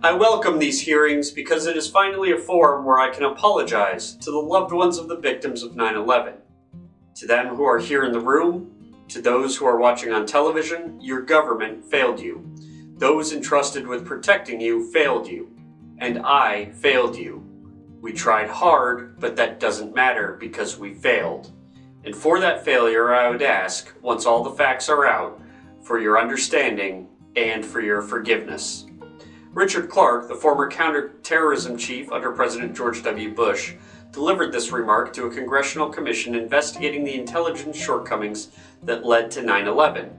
I welcome these hearings because it is finally a forum where I can apologize to the loved ones of the victims of 9/11. To them who are here in the room, to those who are watching on television, your government failed you. Those entrusted with protecting you failed you. And I failed you. We tried hard, but that doesn't matter because we failed. And for that failure, I would ask, once all the facts are out, for your understanding and for your forgiveness. Richard Clarke, the former counterterrorism chief under President George W. Bush, delivered this remark to a congressional commission investigating the intelligence shortcomings that led to 9/11.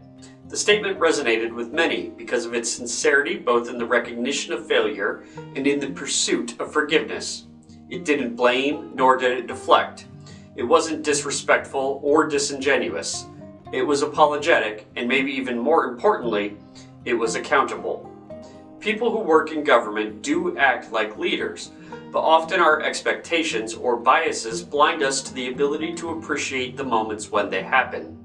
The statement resonated with many because of its sincerity both in the recognition of failure and in the pursuit of forgiveness. It didn't blame, nor did it deflect. It wasn't disrespectful or disingenuous. It was apologetic, and maybe even more importantly, it was accountable. People who work in government do act like leaders, but often our expectations or biases blind us to the ability to appreciate the moments when they happen.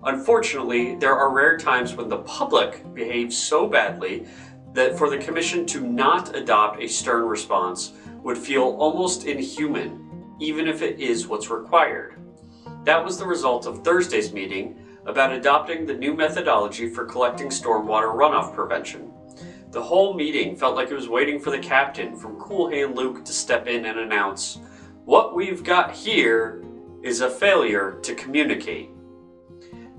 Unfortunately, there are rare times when the public behaves so badly that for the Commission to not adopt a stern response would feel almost inhuman, even if it is what's required. That was the result of Thursday's meeting about adopting the new methodology for collecting stormwater runoff prevention. The whole meeting felt like it was waiting for the captain from Cool Hand Luke to step in and announce, "What we've got here is a failure to communicate."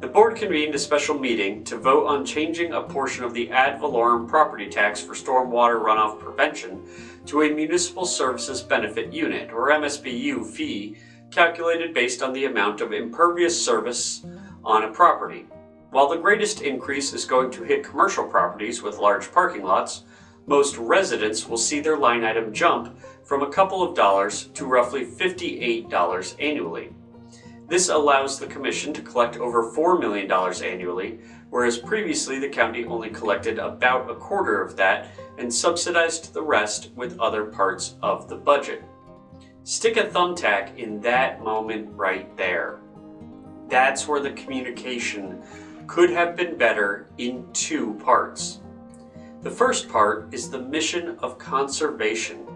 The board convened a special meeting to vote on changing a portion of the ad valorem property tax for stormwater runoff prevention to a municipal services benefit unit, or MSBU fee, calculated based on the amount of impervious surface on a property. While the greatest increase is going to hit commercial properties with large parking lots, most residents will see their line item jump from a couple of dollars to roughly $58 annually. This allows the Commission to collect over $4 million annually, whereas previously the county only collected about a quarter of that and subsidized the rest with other parts of the budget. Stick a thumbtack in that moment right there. That's where the communication could have been better in two parts. The first part is the mission of conservation.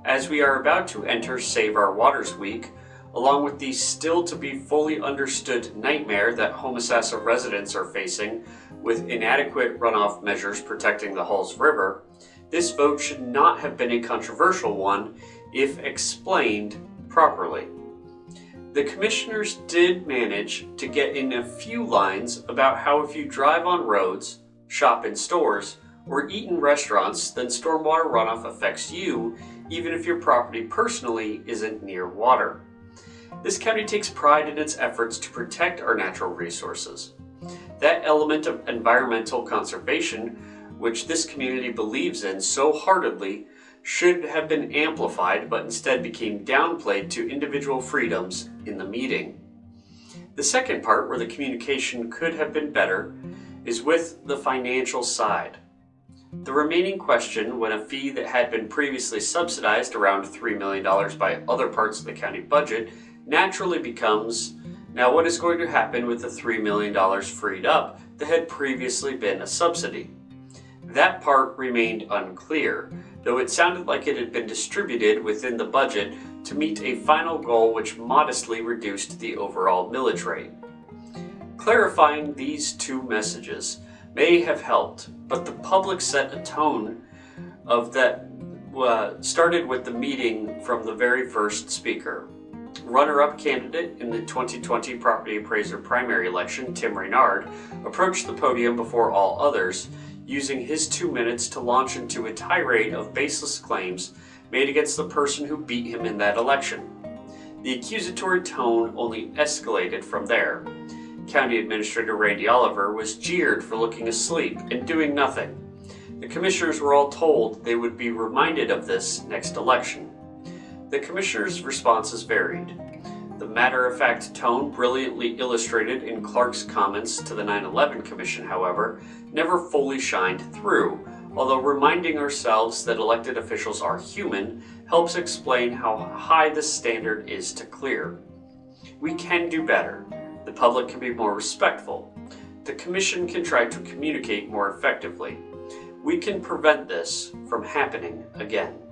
As we are about to enter Save Our Waters Week, along with the still to be fully understood nightmare that Homosassa residents are facing with inadequate runoff measures protecting the Halls River, this vote should not have been a controversial one if explained properly. The commissioners did manage to get in a few lines about how if you drive on roads, shop in stores, or eat in restaurants, then stormwater runoff affects you even if your property personally isn't near water. This county takes pride in its efforts to protect our natural resources. That element of environmental conservation, which this community believes in so heartedly, should have been amplified but instead became downplayed to individual freedoms in the meeting. The second part, where the communication could have been better, is with the financial side. The remaining question, when a fee that had been previously subsidized around $3 million by other parts of the county budget, naturally becomes, now what is going to happen with the $3 million freed up that had previously been a subsidy? That part remained unclear, though it sounded like it had been distributed within the budget to meet a final goal which modestly reduced the overall millage rate. Clarifying these two messages may have helped, but the public set a tone of that started with the meeting from the very first speaker. Runner-up candidate in the 2020 property appraiser primary election, Tim Reynard, approached the podium before all others, using his 2 minutes to launch into a tirade of baseless claims made against the person who beat him in that election. The accusatory tone only escalated from there. County Administrator Randy Oliver was jeered for looking asleep and doing nothing. The commissioners were all told they would be reminded of this next election. The commissioners' responses varied. The matter-of-fact tone brilliantly illustrated in Clarke's comments to the 9/11 Commission, however, never fully shined through, although reminding ourselves that elected officials are human helps explain how high the standard is to clear. We can do better. The public can be more respectful. The Commission can try to communicate more effectively. we can prevent this from happening again.